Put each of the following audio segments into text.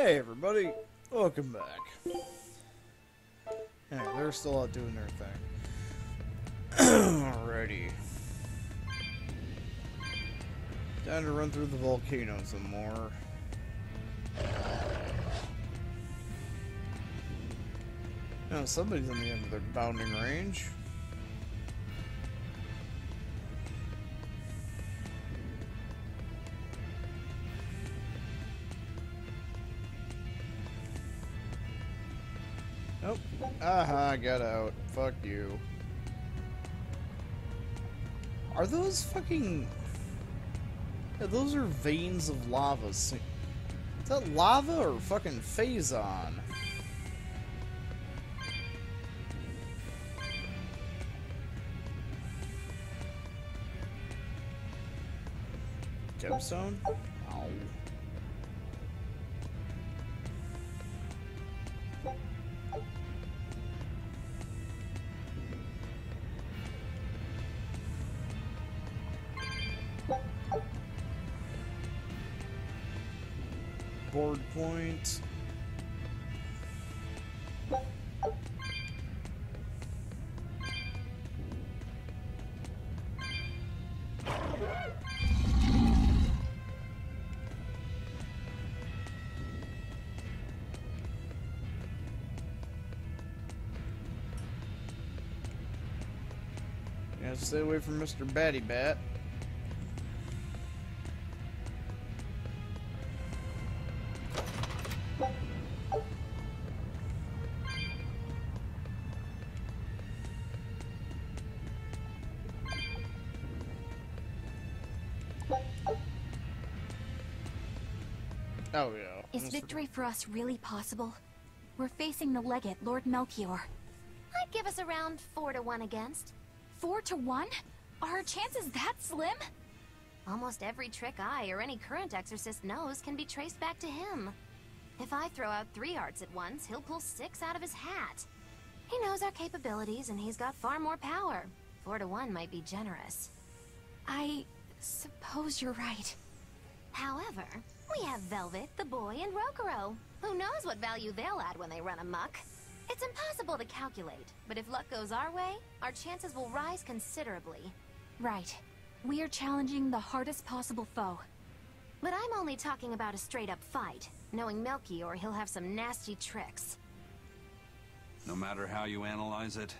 Hey everybody, welcome back. Yeah, they're still out doing their thing. Alrighty. Time to run through the volcano some more. Now somebody's on the end of their bounding range. Nope. Aha, got out. Fuck you. Are those fucking... Yeah, those are veins of lava. Is that lava or fucking Phazon? Gemstone? Ow. Board point. Yeah, stay away from Mr. Batty Bat. Oh, yeah. Is victory for us really possible? We're facing the legate, Lord Melchior. I'd give us around 4-1 against. 4-1? Are our chances that slim? Almost every trick I or any current exorcist knows can be traced back to him. If I throw out 3 arts at once, he'll pull 6 out of his hat. He knows our capabilities and he's got far more power. 4-1 might be generous. I suppose you're right. However, we have Velvet, the boy, and Rokuro. Who knows what value they'll add when they run amok? It's impossible to calculate, but if luck goes our way, our chances will rise considerably. Right. We are challenging the hardest possible foe. But I'm only talking about a straight-up fight. Knowing Melchior, he'll have some nasty tricks. No matter how you analyze it,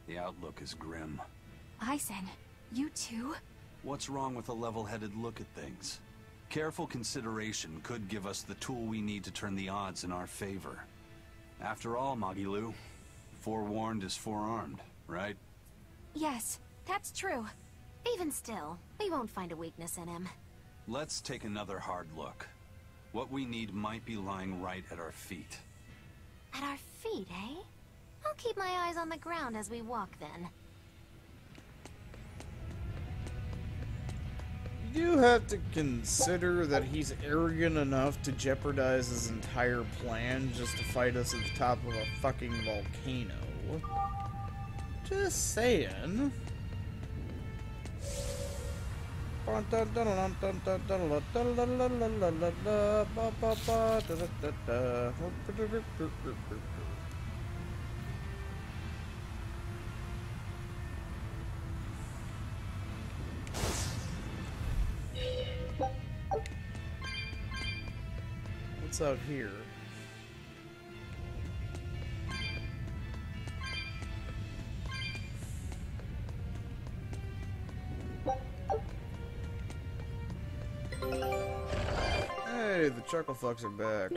the outlook is grim. Eisen, you too? What's wrong with a level-headed look at things? Careful consideration could give us the tool we need to turn the odds in our favor. After all, Magilu, forewarned is forearmed, right? Yes, that's true. Even still, we won't find a weakness in him. Let's take another hard look. What we need might be lying right at our feet. At our feet, eh? I'll keep my eyes on the ground as we walk, then. You do have to consider that he's arrogant enough to jeopardize his entire plan just to fight us at the top of a fucking volcano. Just saying. What's out here? Hey, the chuckle fucks are back.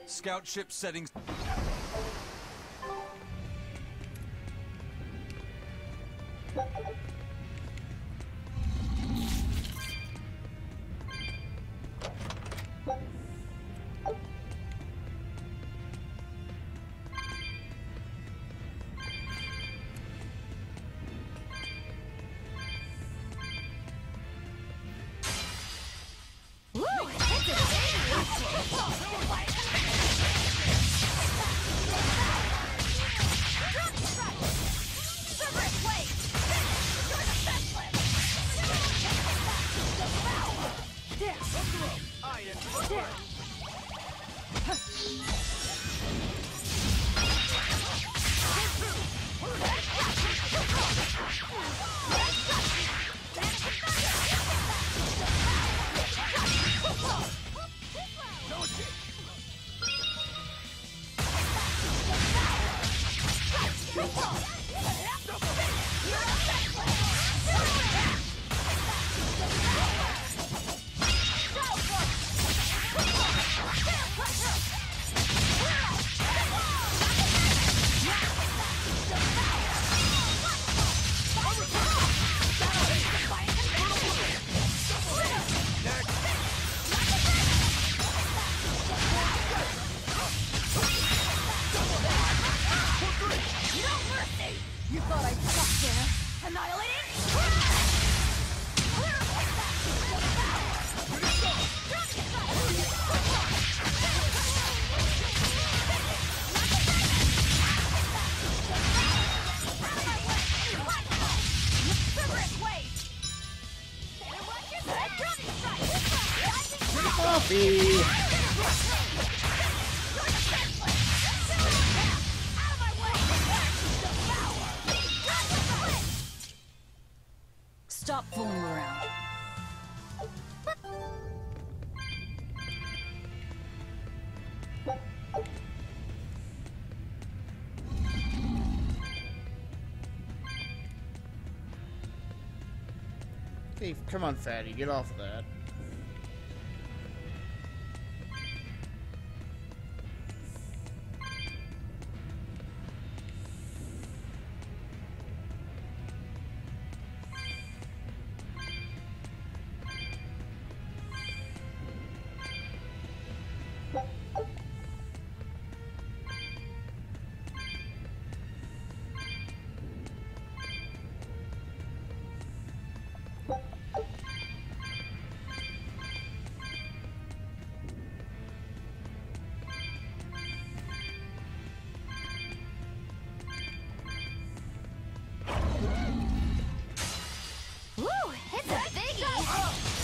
Scout ship settings. You thought I'd stop there? Annihilating? Coffee! Stop fooling around. Hey, come on, fatty, get off of that. Woo! It's a biggie!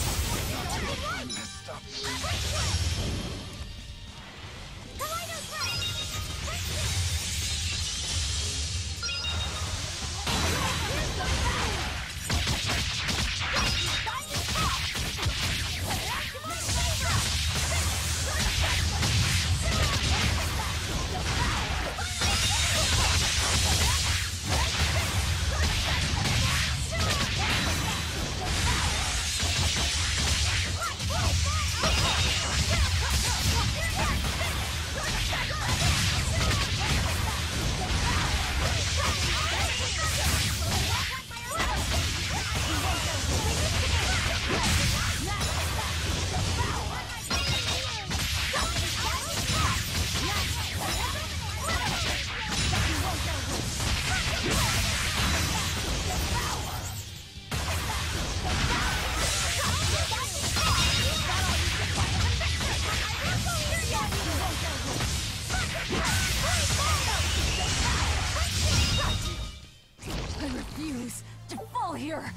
I refuse to fall here.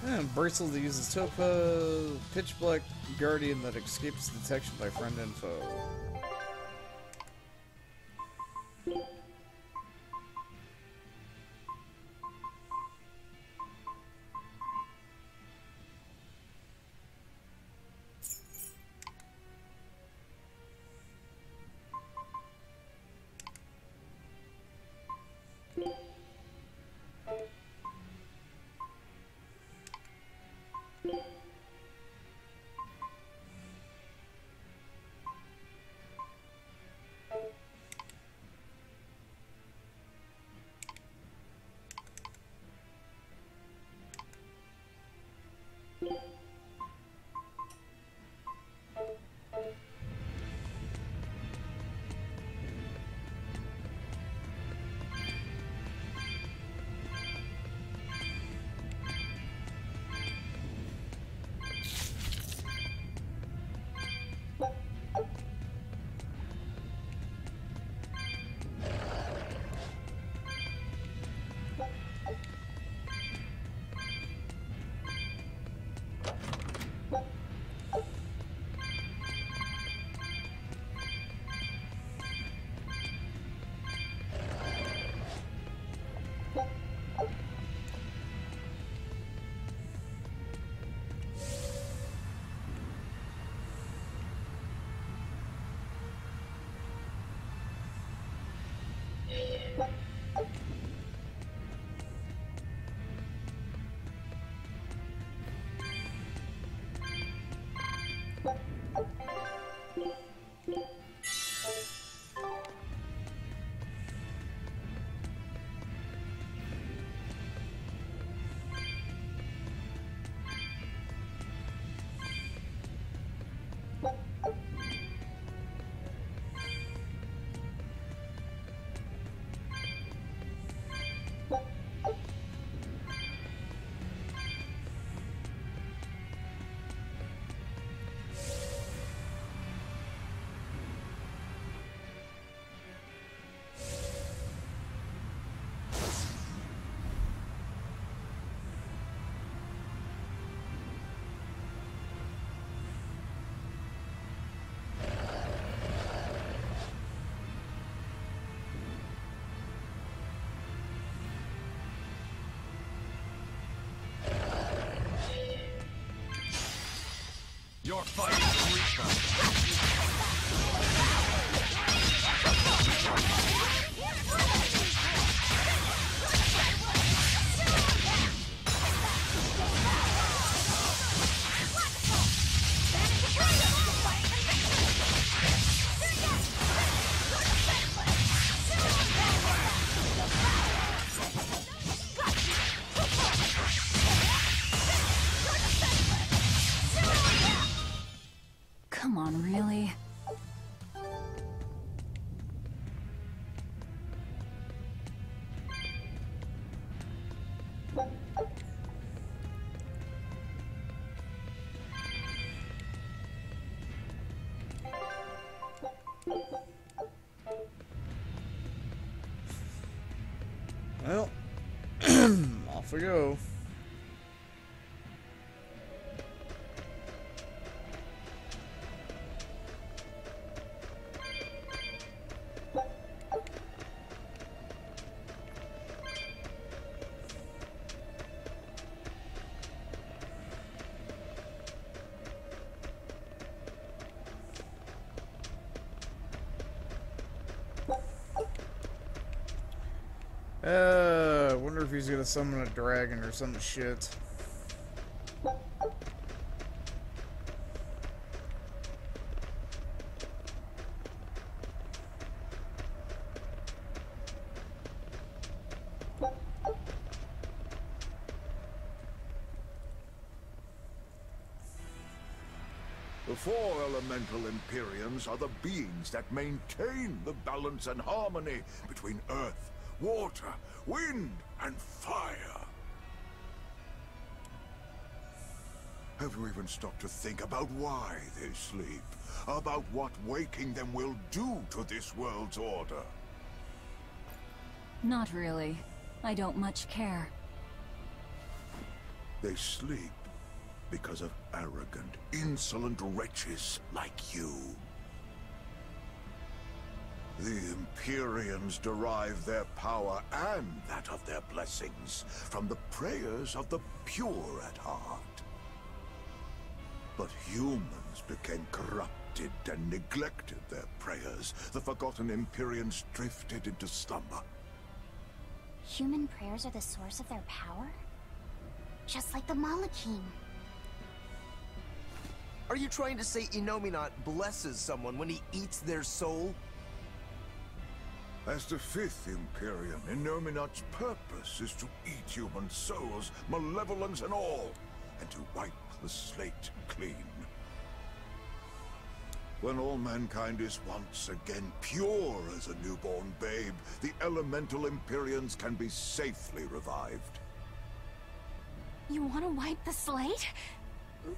And Berseria uses Topa, Pitch Black Guardian that escapes detection by friend info. Your fight is reaper. Come on, really? Well, off we go. Wonder if he's gonna summon a dragon or some shit. The four elemental Empyreans are the beings that maintain the balance and harmony between earth, water, wind, and fire. Have you even stopped to think about why they sleep? About what waking them will do to this world's order? Not really. I don't much care. They sleep because of arrogant, insolent wretches like you. The Empyreans derive their power and that of their blessings from the prayers of the pure at heart. But humans became corrupted and neglected their prayers. The forgotten Empyreans drifted into slumber. Human prayers are the source of their power? Just like the Malachim. Are you trying to say Innominat blesses someone when he eats their soul? As the fifth Empyrean, Innominat's purpose is to eat human souls, malevolence and all, and to wipe the slate clean. When all mankind is once again pure as a newborn babe, the elemental Empyreans can be safely revived. You want to wipe the slate?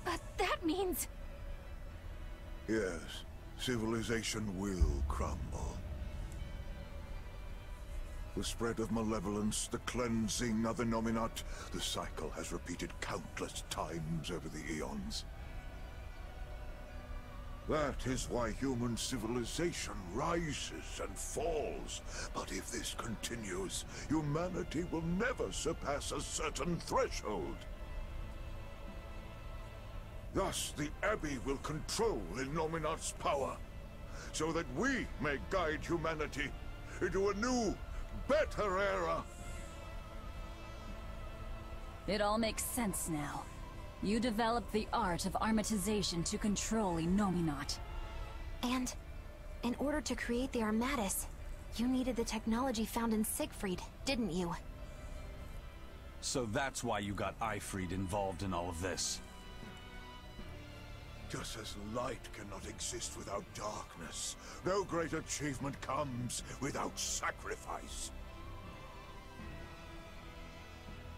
But that means... Yes, civilization will crumble. The spread of malevolence, the cleansing of Innominat, the cycle has repeated countless times over the eons. That is why human civilization rises and falls. But if this continues, humanity will never surpass a certain threshold. Thus, the Abbey will control Innominat's power, so that we may guide humanity into a new, better era. It all makes sense now. You developed the art of armatization to control Innominat. And in order to create the Armatus, you needed the technology found in Siegfried, didn't you? So that's why you got Ifried involved in all of this. Just as light cannot exist without darkness, no great achievement comes without sacrifice.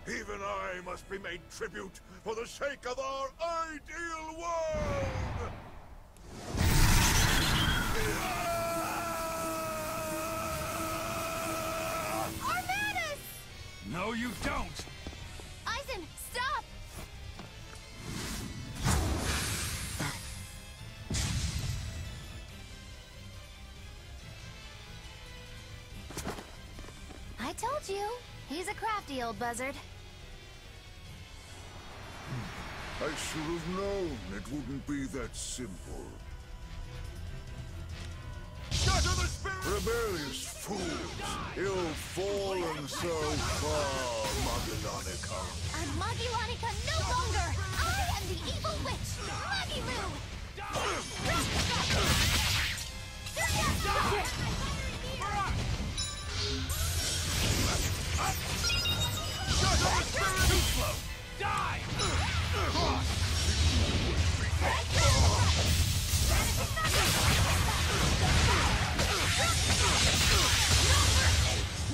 Even I must be made tribute for the sake of our ideal world! Armatus! No, you don't! Eisen, stop! I told you, he's a crafty old buzzard. I should have known it wouldn't be that simple. Shatter the spirit! Rebellious fools! You've fallen so far, Magilonica. I'm Magilonica no longer! I am the evil witch, Magilu! Too slow! Die!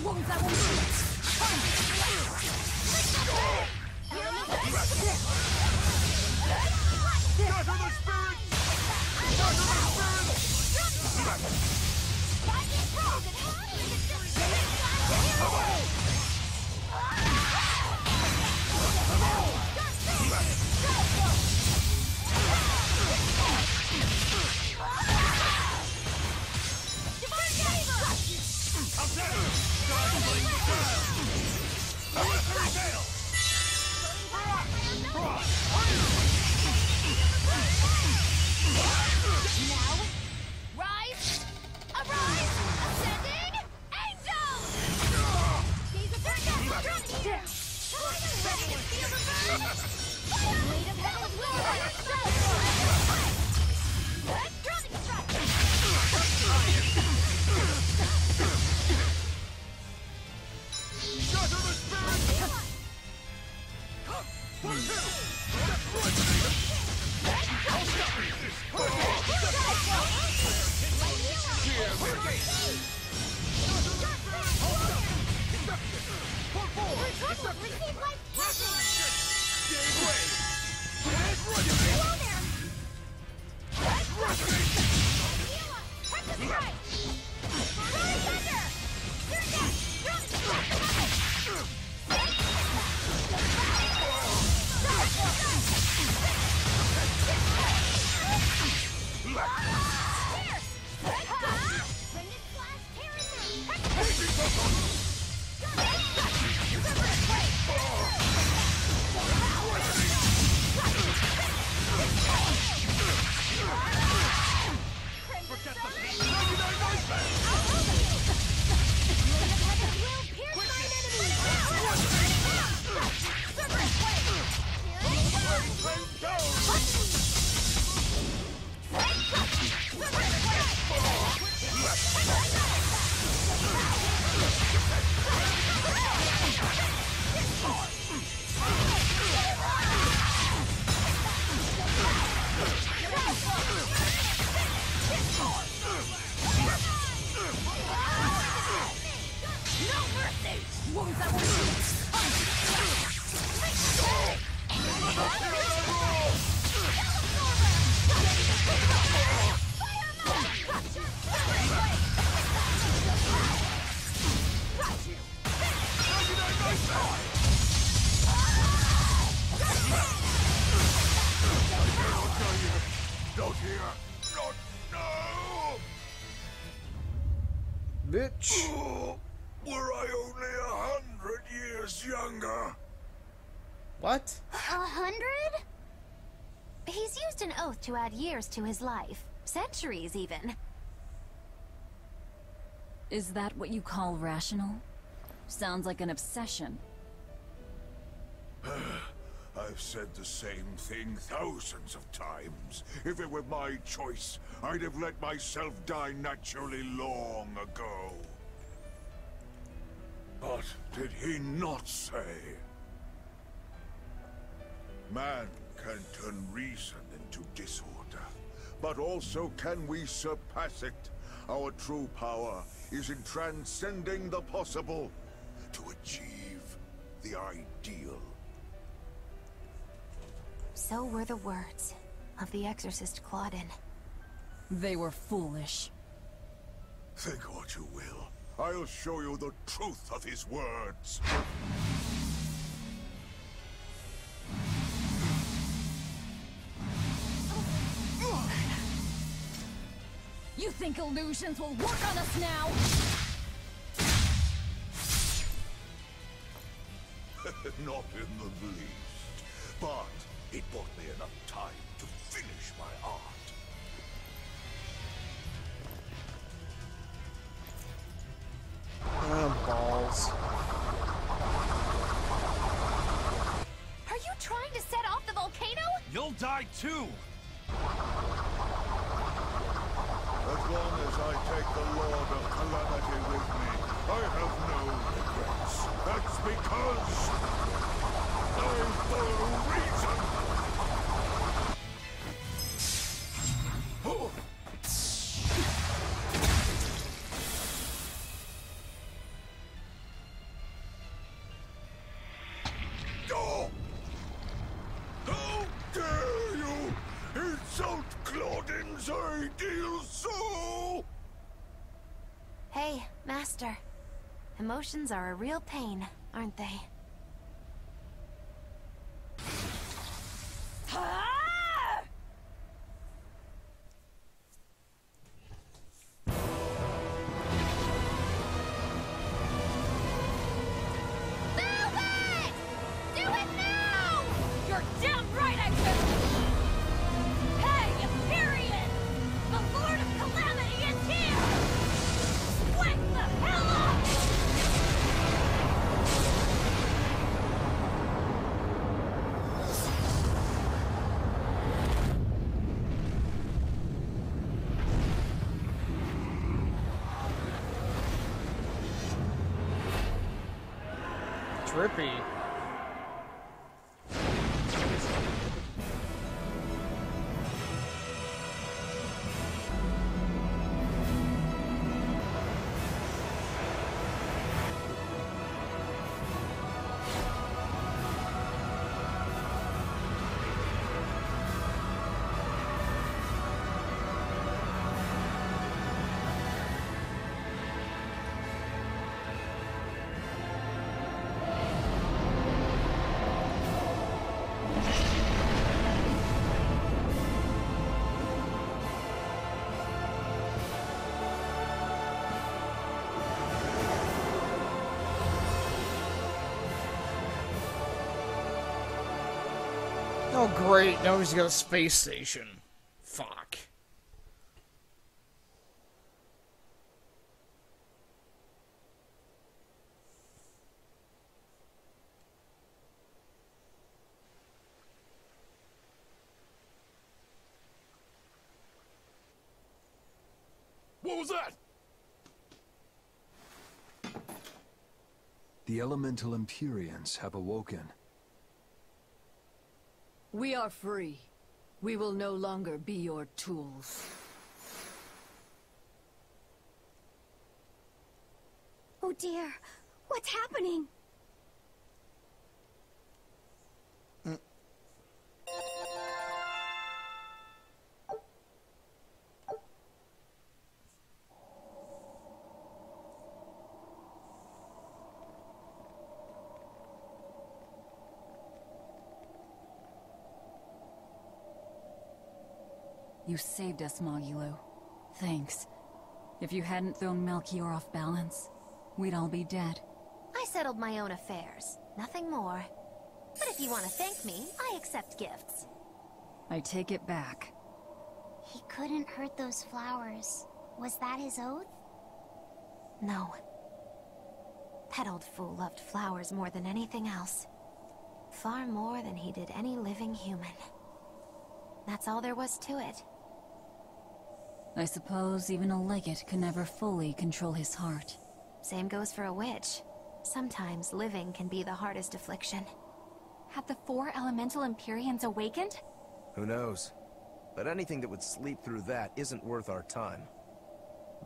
Wounds that will shoot. Shatter the spirit! Shatter the Bitch. Oh, were I only 100 years younger? What? 100? He's used an oath to add years to his life. Centuries, even. Is that what you call rational? Sounds like an obsession. I've said the same thing thousands of times. If it were my choice, I'd have let myself die naturally long ago. But did he not say? Man can turn reason into disorder, but also can we surpass it? Our true power is in transcending the possible to achieve the ideal. So were the words of the exorcist Claudin. They were foolish. Think what you will. I'll show you the truth of his words. You think illusions will work on us now? Not in the least. But It bought me enough time to finish my art. Balls. Are you trying to set off the volcano? You'll die too! As long as I take the Lord of Calamity with me, I have no regrets. That's because I'm for a reason. Oh. Oh! How dare you insult Claudin's ideal soul! Hey, Master. Emotions are a real pain, aren't they? Trippy. Oh great, now he's got a space station. Fuck. What was that? The elemental Empyreans have awoken. We are free. We will no longer be your tools. Oh dear, what's happening? You saved us, Magilou. Thanks. If you hadn't thrown Melchior off balance, we'd all be dead. I settled my own affairs. Nothing more. But if you want to thank me, I accept gifts. I take it back. He couldn't hurt those flowers. Was that his oath? No. That old fool loved flowers more than anything else. Far more than he did any living human. That's all there was to it. I suppose even a legate can never fully control his heart. Same goes for a witch. Sometimes living can be the hardest affliction. Have the 4 elemental Empyreans awakened? Who knows? But anything that would sleep through that isn't worth our time.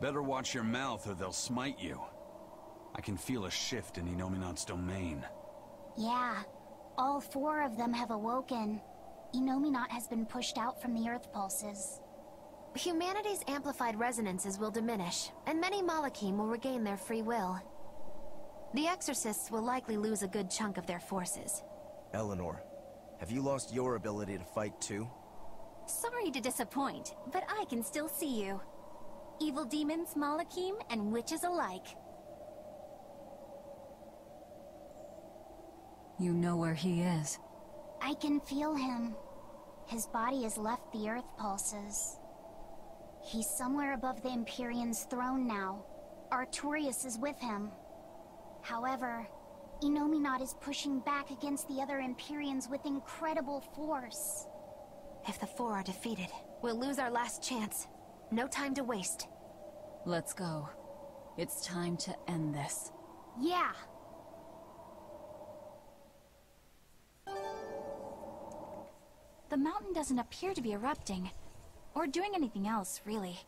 Better watch your mouth or they'll smite you. I can feel a shift in Inominat's domain. Yeah. All 4 of them have awoken. Inominat has been pushed out from the Earth pulses. Humanity's amplified resonances will diminish, and many Malachim will regain their free will. The Exorcists will likely lose a good chunk of their forces. Eleanor, have you lost your ability to fight too? Sorry to disappoint, but I can still see you. Evil demons, Malachim, and witches alike. You know where he is. I can feel him. His body has left the Earth pulses. He's somewhere above the Empyrean's throne now. Artorias is with him. However, Innominat is pushing back against the other Empyreans with incredible force. If the four are defeated, we'll lose our last chance. No time to waste. Let's go. It's time to end this. Yeah. The mountain doesn't appear to be erupting. Or doing anything else, really.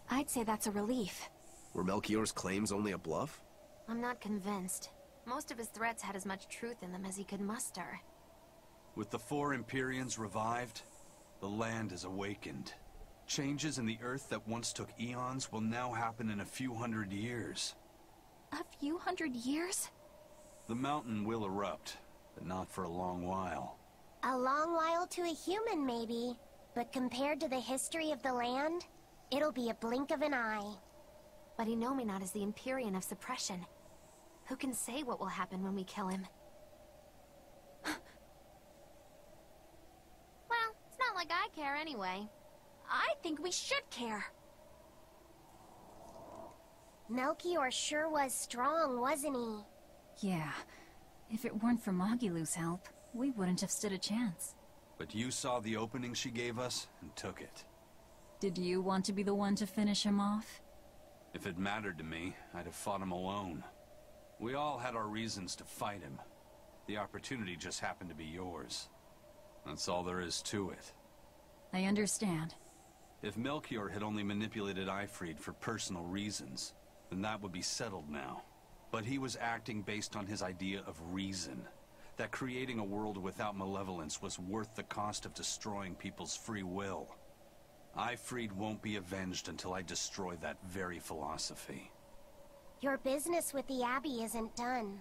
I'd say that's a relief. Were Melchior's claims only a bluff? I'm not convinced. Most of his threats had as much truth in them as he could muster. With the four Empyreans revived, the land is awakened. Changes in the Earth that once took eons will now happen in a few hundred years. A few hundred years? The mountain will erupt, but not for a long while. A long while to a human, maybe. But compared to the history of the land, it'll be a blink of an eye. But Innominat is the Empyrean of suppression. Who can say what will happen when we kill him? Well, it's not like I care anyway. I think we should care. Melchior sure was strong, wasn't he? Yeah. If it weren't for Magilu's help, we wouldn't have stood a chance. But you saw the opening she gave us and took it. Did you want to be the one to finish him off? If it mattered to me, I'd have fought him alone. We all had our reasons to fight him. The opportunity just happened to be yours. That's all there is to it. I understand. If Melchior had only manipulated Ifrid for personal reasons, then that would be settled now. But he was acting based on his idea of reason. That creating a world without malevolence was worth the cost of destroying people's free will. Ifrid won't be avenged until I destroy that very philosophy. Your business with the Abbey isn't done.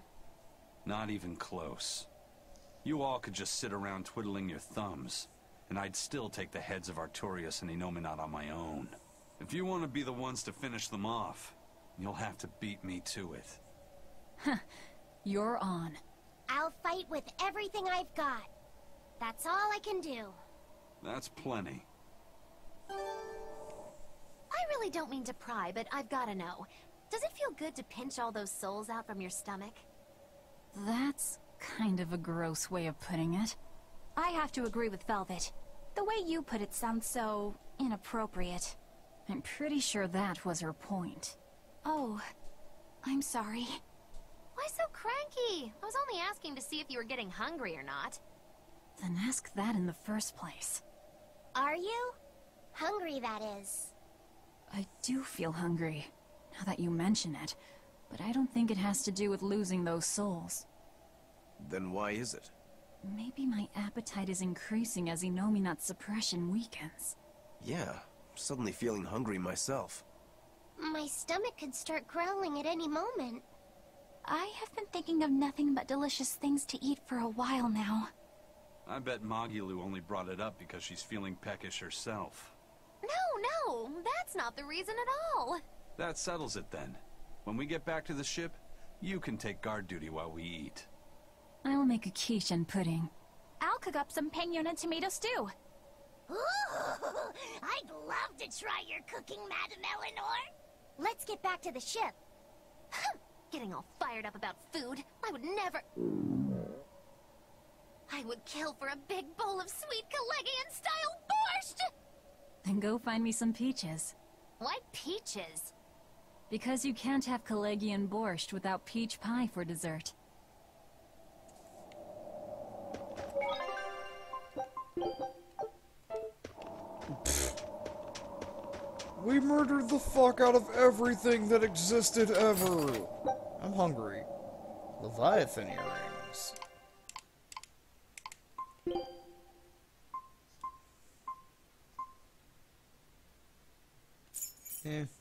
Not even close. You all could just sit around twiddling your thumbs, and I'd still take the heads of Artorias and Innominat on my own. If you want to be the ones to finish them off, you'll have to beat me to it. You're on. I'll fight with everything I've got. That's all I can do. That's plenty. I really don't mean to pry, but I've gotta know. Does it feel good to pinch all those souls out from your stomach? That's kind of a gross way of putting it. I have to agree with Velvet. The way you put it sounds so inappropriate. I'm pretty sure that was her point. Oh, I'm sorry. Why so cranky? I was only asking to see if you were getting hungry or not. Then ask that in the first place. Are you? Hungry, that is. I do feel hungry, now that you mention it, but I don't think it has to do with losing those souls. Then why is it? Maybe my appetite is increasing as Innominat's suppression weakens. Yeah, suddenly feeling hungry myself. My stomach could start growling at any moment. I have been thinking of nothing but delicious things to eat for a while now. I bet Magilu only brought it up because she's feeling peckish herself. No, that's not the reason at all. That settles it then. When we get back to the ship, you can take guard duty while we eat. I'll make a quiche and pudding. I'll cook up some penguin and tomato stew. Ooh, I'd love to try your cooking, Madame Eleanor. Let's get back to the ship. Getting all fired up about food. I would never... I would kill for a big bowl of sweet Calegian-style borscht! Then go find me some peaches. Why peaches? Because you can't have Calegian borscht without peach pie for dessert. We murdered the fuck out of everything that existed ever. I'm hungry. Leviathan earrings.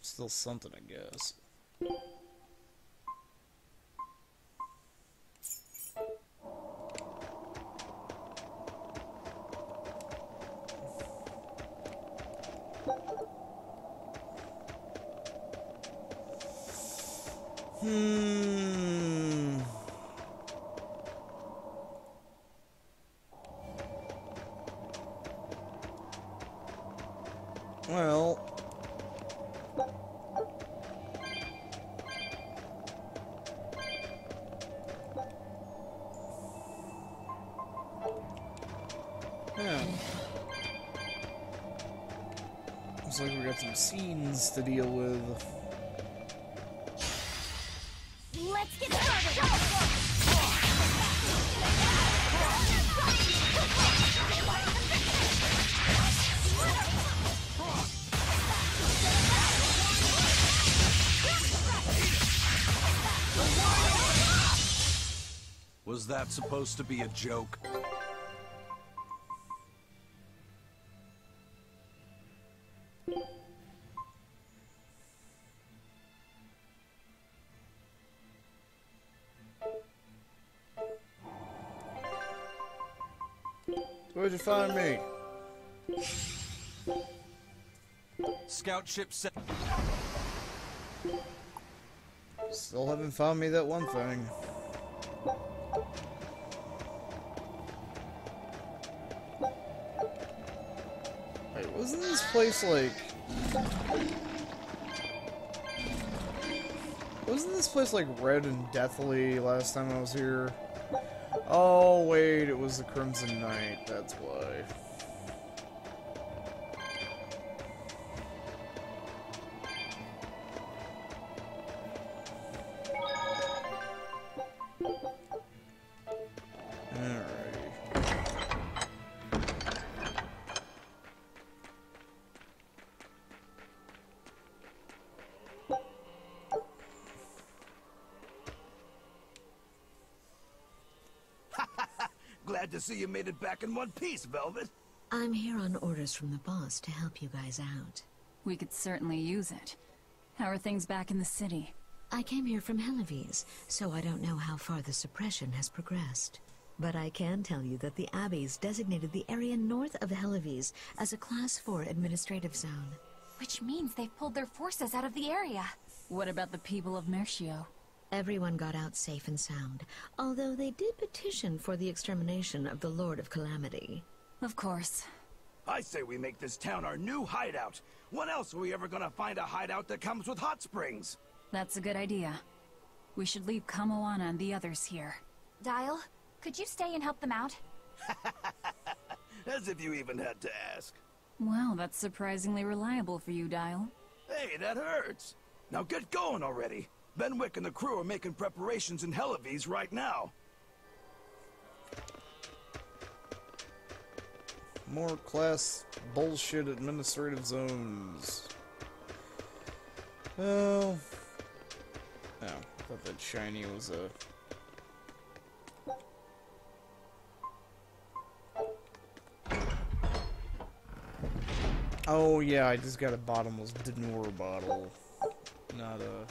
Still something, I guess. Well... yeah. Looks like we got some scenes to deal with. Let's get started! Was that supposed to be a joke? Where'd you find me? Scout ship set. Still haven't found me that one thing. Wait, wasn't this place like... wasn't this place like red and deathly last time I was here? Oh wait, it was the Crimson Knight, that's why. Glad to see you made it back in one piece, Velvet. I'm here on orders from the boss to help you guys out. We could certainly use it. How are things back in the city? I came here from Helives, so I don't know how far the suppression has progressed. But I can tell you that the Abbeys designated the area north of Helives as a Class 4 administrative zone. Which means they've pulled their forces out of the area. What about the people of Mercio? Everyone got out safe and sound, although they did petition for the extermination of the Lord of Calamity. Of course. I say we make this town our new hideout. When else are we ever gonna find a hideout that comes with hot springs? That's a good idea. We should leave Kamoana and the others here. Dial, could you stay and help them out? As if you even had to ask. Well, that's surprisingly reliable for you, Dial. Hey, that hurts. Now get going already. Benwick and the crew are making preparations in Helives right now. More class bullshit administrative zones. Oh. Oh, I thought that shiny was a... oh yeah, I just got a bottomless Denor bottle. Not a...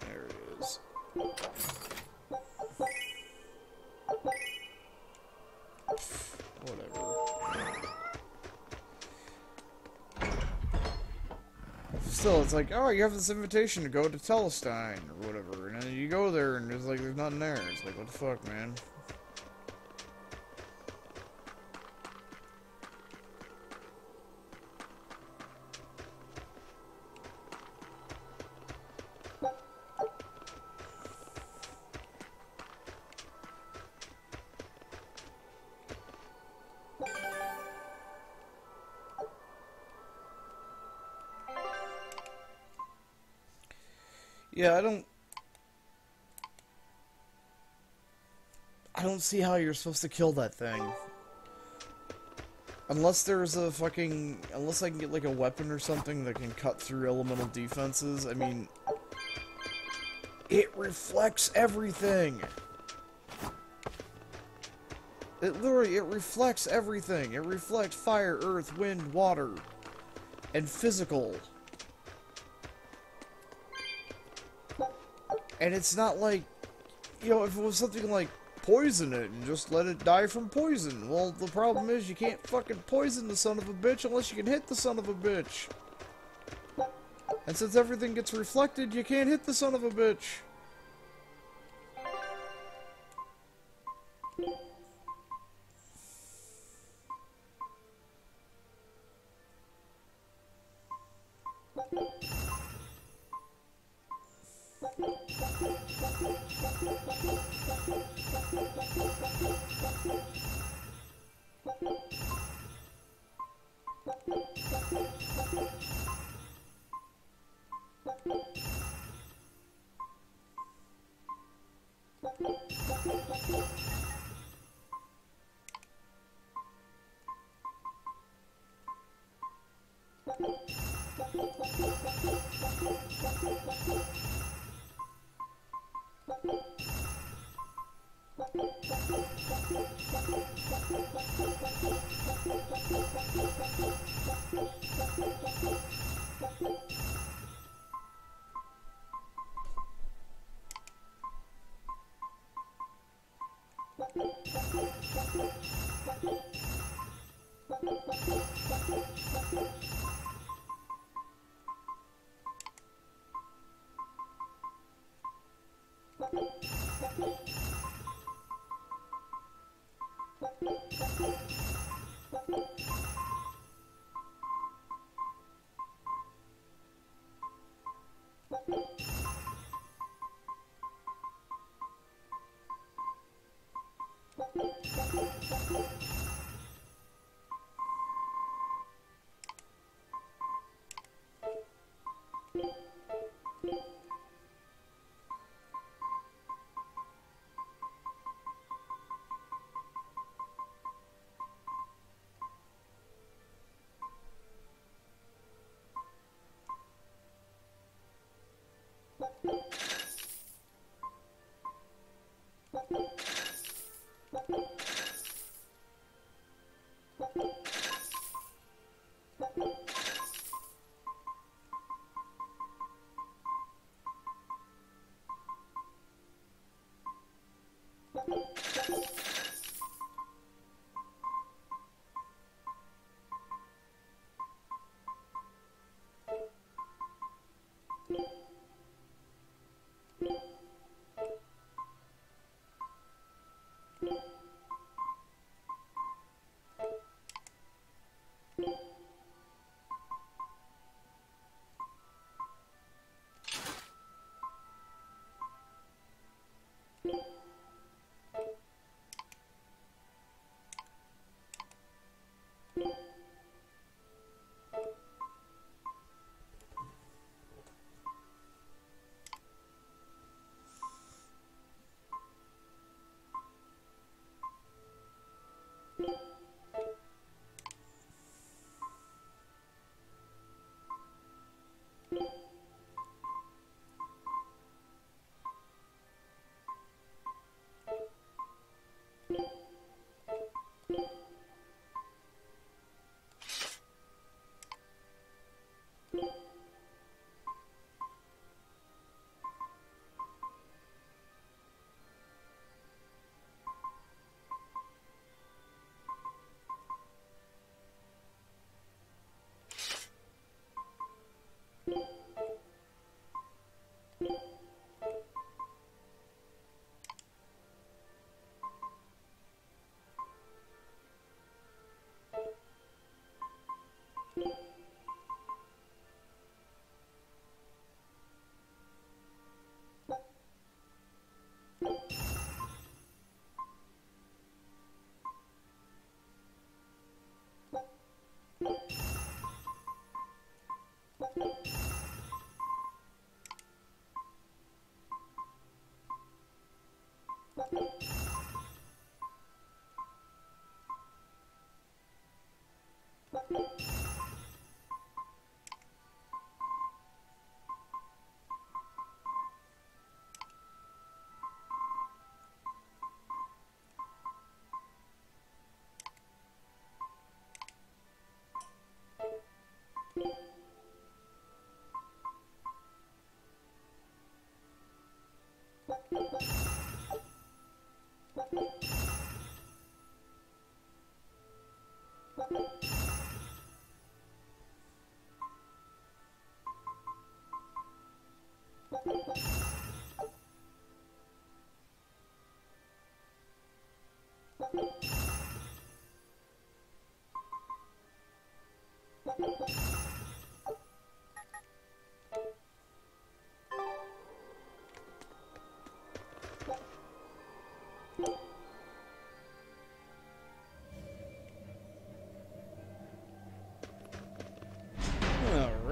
there it is. Whatever. Still, it's like, oh, you have this invitation to go to Telestein, or whatever, and then you go there, and there's like, there's nothing there. It's like, what the fuck, man? Yeah, I don't see how you're supposed to kill that thing. Unless there's a fucking... unless I can get like a weapon or something that can cut through elemental defenses. I mean... it reflects everything! It literally, it reflects everything. It reflects fire, earth, wind, water, and physical. And it's not like, you know, if it was something like poison it and just let it die from poison. Well, the problem is you can't fucking poison the son of a bitch unless you can hit the son of a bitch. And since everything gets reflected, you can't hit the son of a bitch.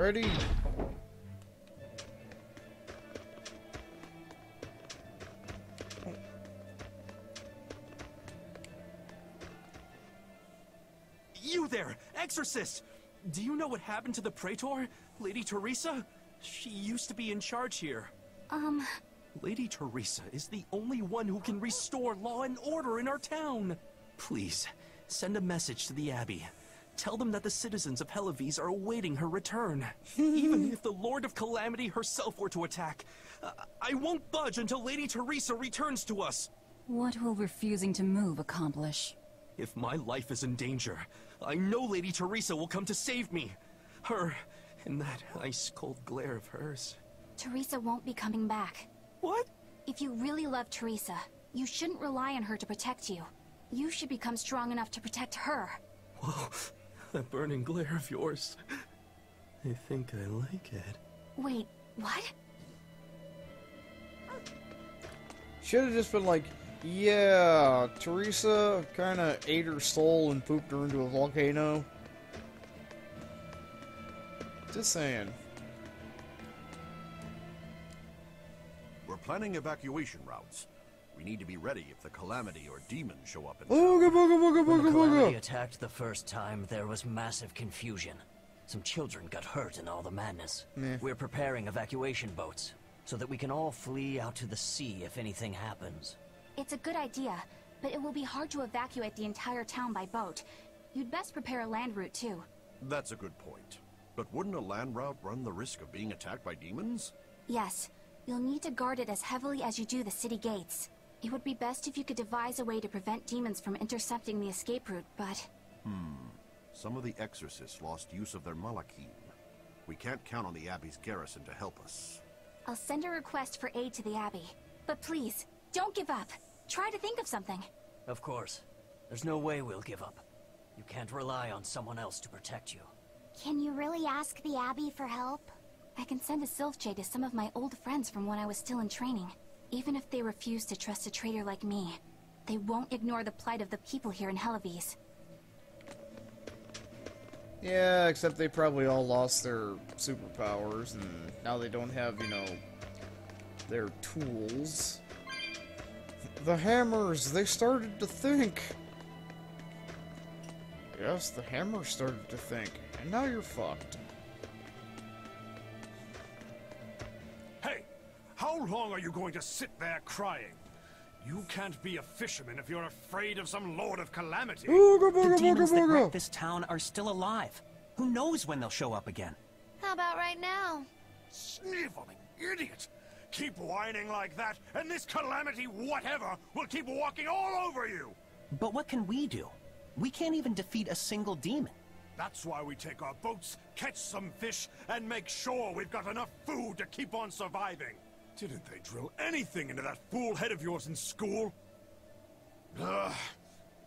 Alrighty. You there, Exorcist! Do you know what happened to the Praetor? Lady Teresa? She used to be in charge here. Lady Teresa is the only one who can restore law and order in our town. Please, send a message to the Abbey. Tell them that the citizens of Helives are awaiting her return. Even if the Lord of Calamity herself were to attack, I won't budge until Lady Teresa returns to us. What will refusing to move accomplish? If my life is in danger, I know Lady Teresa will come to save me. Her, in that ice-cold glare of hers. Teresa won't be coming back. What? If you really love Teresa, you shouldn't rely on her to protect you. You should become strong enough to protect her. Whoa, that burning glare of yours. I think I like it. Wait, what? Should have just been like, yeah, Teresa kind of ate her soul and pooped her into a volcano. Just saying. We're planning evacuation routes. We need to be ready if the Calamity or demons show up in Booga, booga, booga, When the booga, Calamity booga. attacked the first time, there was massive confusion. Some children got hurt in all the madness. Meh. We're preparing evacuation boats, so that we can all flee out to the sea if anything happens. It's a good idea, but it will be hard to evacuate the entire town by boat. You'd best prepare a land route, too. That's a good point. But wouldn't a land route run the risk of being attacked by demons? Yes, you'll need to guard it as heavily as you do the city gates. It would be best if you could devise a way to prevent demons from intercepting the escape route, but... Some of the exorcists lost use of their malachim. We can't count on the Abbey's garrison to help us. I'll send a request for aid to the Abbey. But please, don't give up. Try to think of something. Of course. There's no way we'll give up. You can't rely on someone else to protect you. Can you really ask the Abbey for help? I can send a Sylph to some of my old friends from when I was still in training. Even if they refuse to trust a traitor like me, they won't ignore the plight of the people here in Helives. Yeah, except they probably all lost their superpowers, and now they don't have, you know, their tools. The hammers, they started to think. Yes, the hammers started to think, and now you're fucked. Hey, how long are you going to sit there crying? You can't be a fisherman if you're afraid of some Lord of Calamity. Booga, booga, The demons booga, that booga. wrecked this town are still alive. Who knows when they'll show up again? How about right now? Sniveling idiot! Keep whining like that, and this Calamity whatever will keep walking all over you! But what can we do? We can't even defeat a single demon. That's why we take our boats, catch some fish, and make sure we've got enough food to keep on surviving. Didn't they drill anything into that fool head of yours in school? Ugh.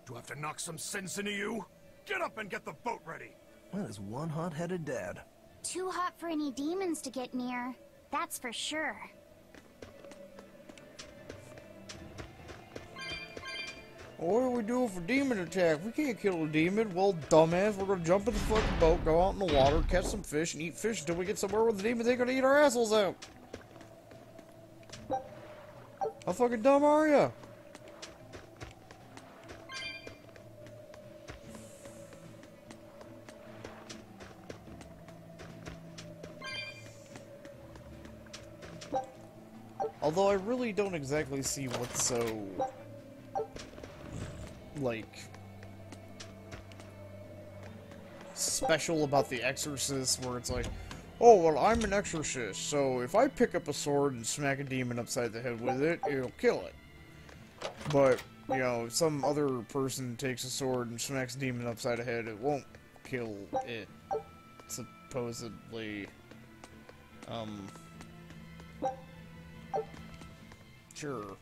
Do I have to knock some sense into you? Get up and get the boat ready! That is one hot-headed dad. Too hot for any demons to get near. That's for sure. What are we doing for demon attack? We can't kill a demon. Well, dumbass, we're gonna jump in the fucking boat, go out in the water, catch some fish, and eat fish until we get somewhere where the demons ain't gonna eat our assholes out. How fucking dumb are ya? Although I really don't exactly see what's so... like... special about the Exorcist, where it's like, oh, well, I'm an exorcist, so if I pick up a sword and smack a demon upside the head with it, it'll kill it. But, you know, if some other person takes a sword and smacks a demon upside the head, it won't kill it, supposedly. Sure.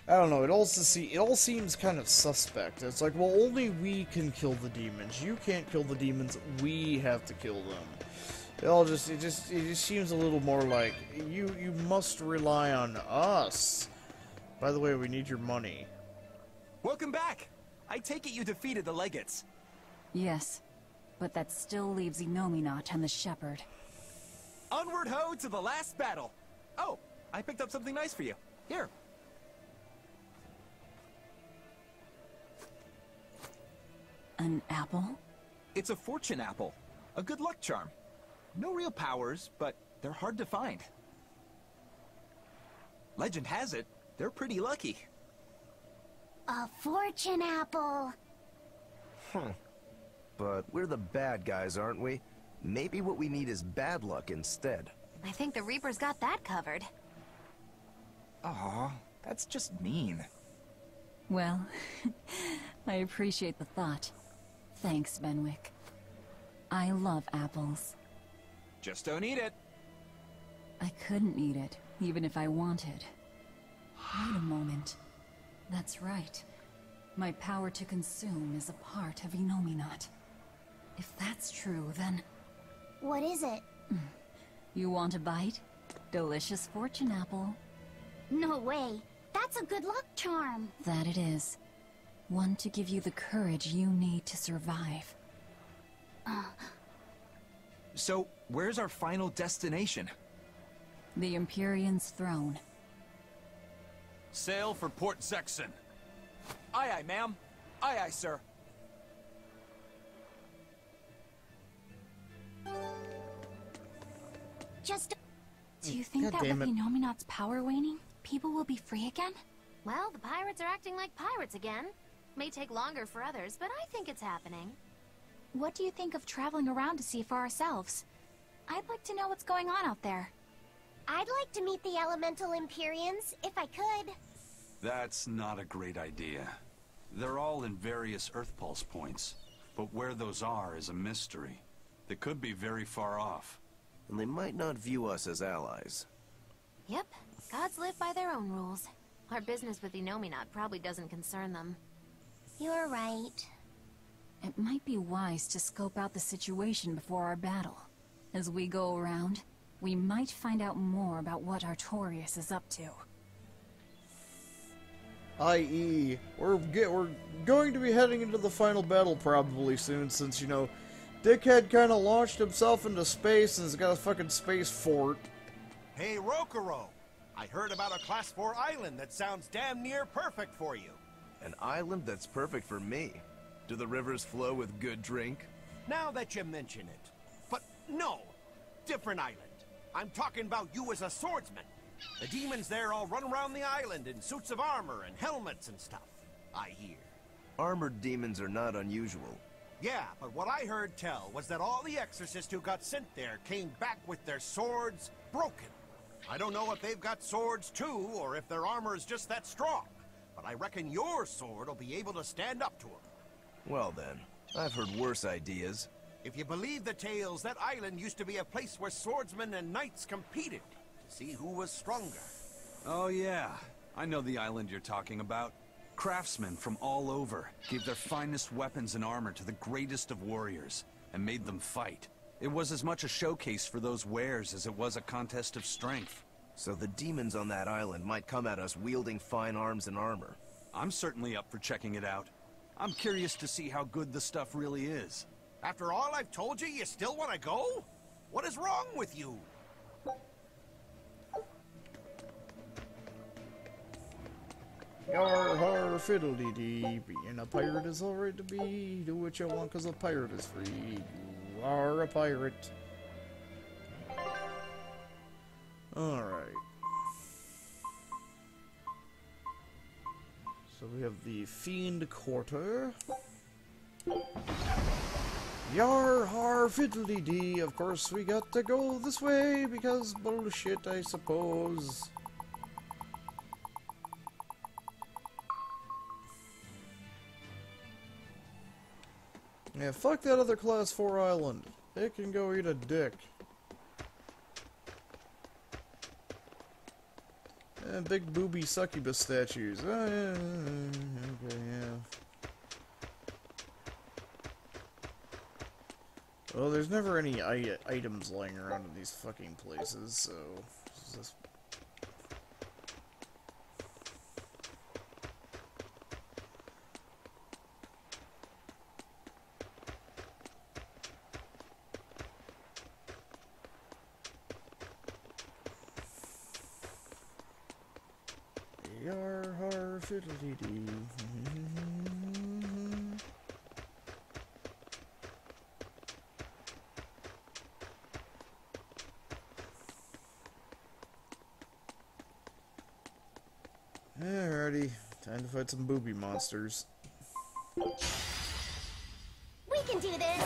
I don't know, it all seems kind of suspect. It's like, well, only we can kill the demons. You can't kill the demons, we have to kill them. It just seems a little more like, you must rely on us. By the way, we need your money. Welcome back! I take it you defeated the Legates. Yes, but that still leaves Enominat and the Shepherd. Onward ho to the last battle! Oh, I picked up something nice for you. Here. An apple? It's a fortune apple. A good luck charm. No real powers, but they're hard to find. Legend has it, they're pretty lucky. A fortune apple. But we're the bad guys, aren't we? Maybe what we need is bad luck instead. I think the Reaper's got that covered. Aw, that's just mean. Well, I appreciate the thought. Thanks, Benwick. I love apples. Just don't eat it. I couldn't eat it, even if I wanted. Wait a moment. That's right. My power to consume is a part of Inominat. If that's true, then... What is it? You want a bite? Delicious fortune apple. No way. That's a good luck charm. That it is. One to give you the courage you need to survive. So, where's our final destination? The Empyrean's throne. Sail for Port Zexon. Aye, aye, ma'am. Aye, aye, sir. Do you think that with Inominat's power waning, people will be free again? Well, the pirates are acting like pirates again. May take longer for others, but I think it's happening. What do you think of traveling around to see for ourselves? I'd like to know what's going on out there. I'd like to meet the elemental Empyreans, if I could. That's not a great idea. They're all in various Earth Pulse points, but where those are is a mystery. They could be very far off. And they might not view us as allies. Yep, gods live by their own rules. Our business with Inominat probably doesn't concern them. You're right. It might be wise to scope out the situation before our battle. As we go around, we might find out more about what Artorias is up to. I.e., we're going to be heading into the final battle probably soon, since, you know, Dickhead kind of launched himself into space and has got a fucking space fort. Hey, Rokuro! I heard about a Class 4 island that sounds damn near perfect for you. An island that's perfect for me. Do the rivers flow with good drink? Now that you mention it. But no! Different island. I'm talking about you as a swordsman. The demons there all run around the island in suits of armor and helmets and stuff, I hear. Armored demons are not unusual. Yeah, but what I heard tell was that all the exorcists who got sent there came back with their swords broken. I don't know if they've got swords too, or if their armor is just that strong. But I reckon your sword will be able to stand up to them. Well then, I've heard worse ideas. If you believe the tales, that island used to be a place where swordsmen and knights competed to see who was stronger. Oh yeah, I know the island you're talking about. Craftsmen from all over gave their finest weapons and armor to the greatest of warriors and made them fight. It was as much a showcase for those wares as it was a contest of strength. So the demons on that island might come at us wielding fine arms and armor. I'm certainly up for checking it out. I'm curious to see how good the stuff really is. After all I've told you, you still want to go? What is wrong with you? Yar har fiddly dee, being a pirate is alright to be. Do what you want cause a pirate is free. You are a pirate. Alright. So we have the Fiend Quarter. Yar har fiddly dee. Of course we got to go this way because bullshit, I suppose. Yeah, fuck that other Class 4 island. It can go eat a dick. And big booby succubus statues. Okay, yeah. Well, there's never any items lying around in these fucking places, so... Just... Yar har fiddly dee. Alrighty, time to fight some booby monsters. We can do this!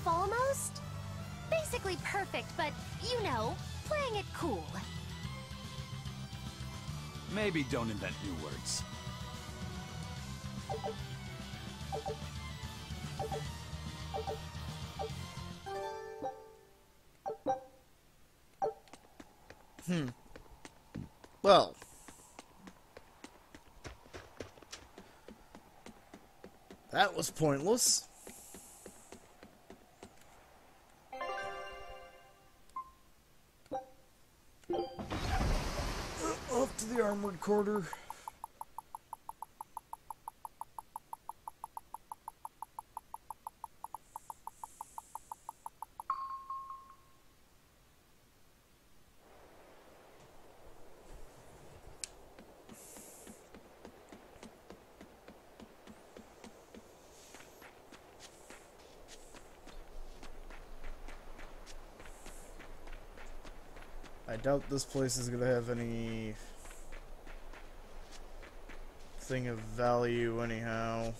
Almost? Basically perfect, but, you know, playing it cool. Maybe don't invent new words. Well. That was pointless. to the armored quarter. I doubt this place is gonna have any thing of value anyhow.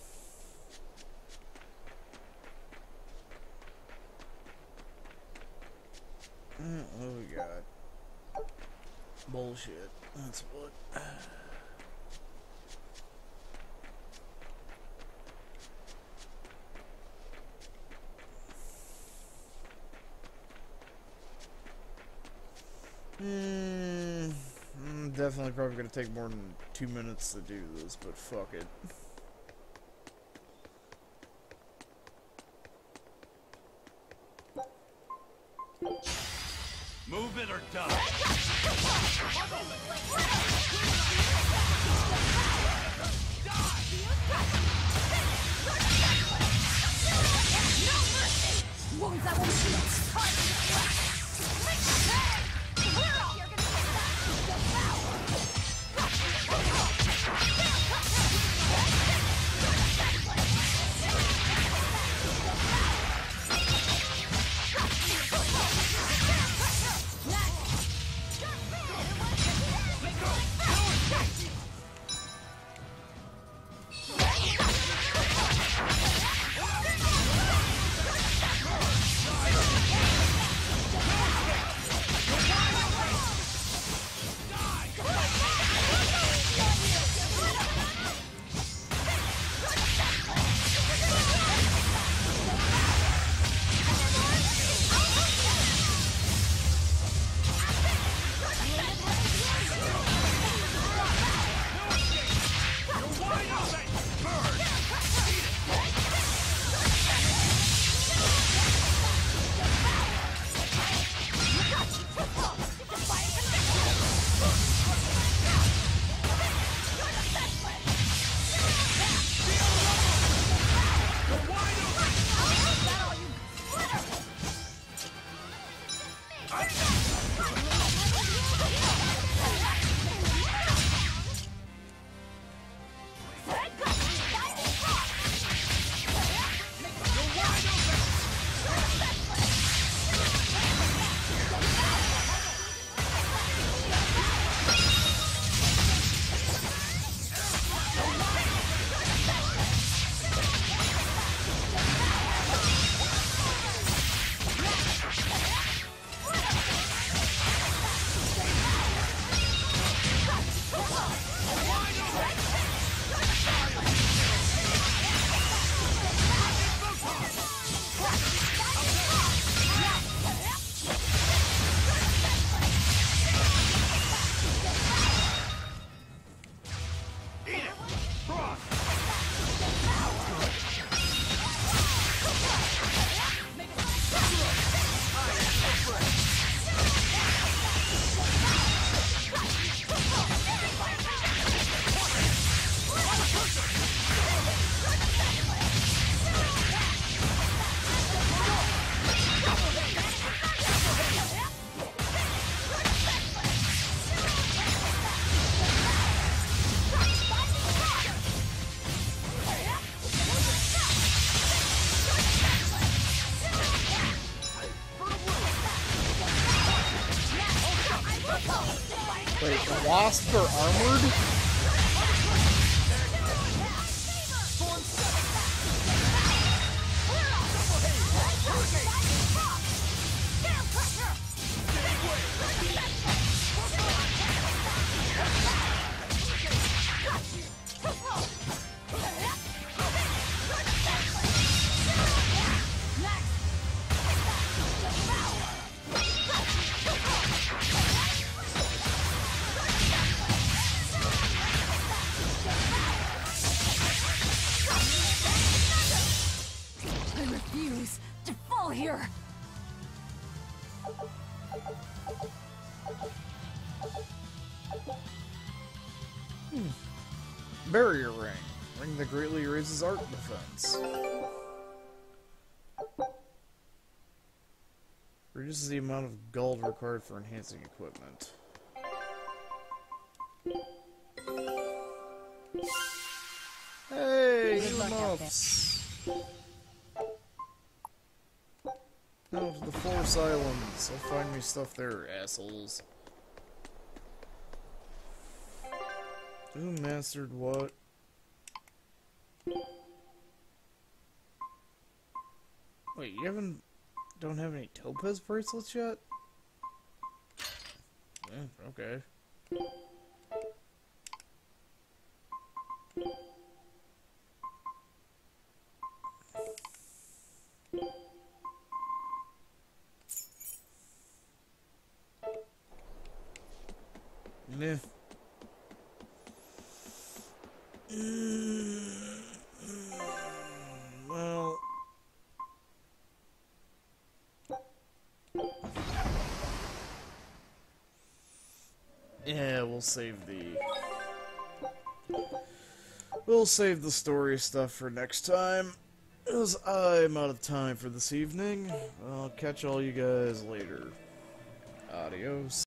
What do we got? Bullshit. That's what. Definitely probably gonna take more than 2 minutes to do this, but fuck it. Move it or die. Wounds that won't shield. Wait, the wasps are armored? I refuse to fall here. Barrier ring. Ring that greatly raises art defense. Reduces the amount of gold required for enhancing equipment. Hey, Good luck out there. Now to the Force Islands. I'll find me stuff there, assholes. Who mastered what? Wait, you don't have any topaz bracelets yet? Okay. Meh. Well... yeah, we'll save the story stuff for next time, as I'm out of time for this evening. I'll catch all you guys later. Adios.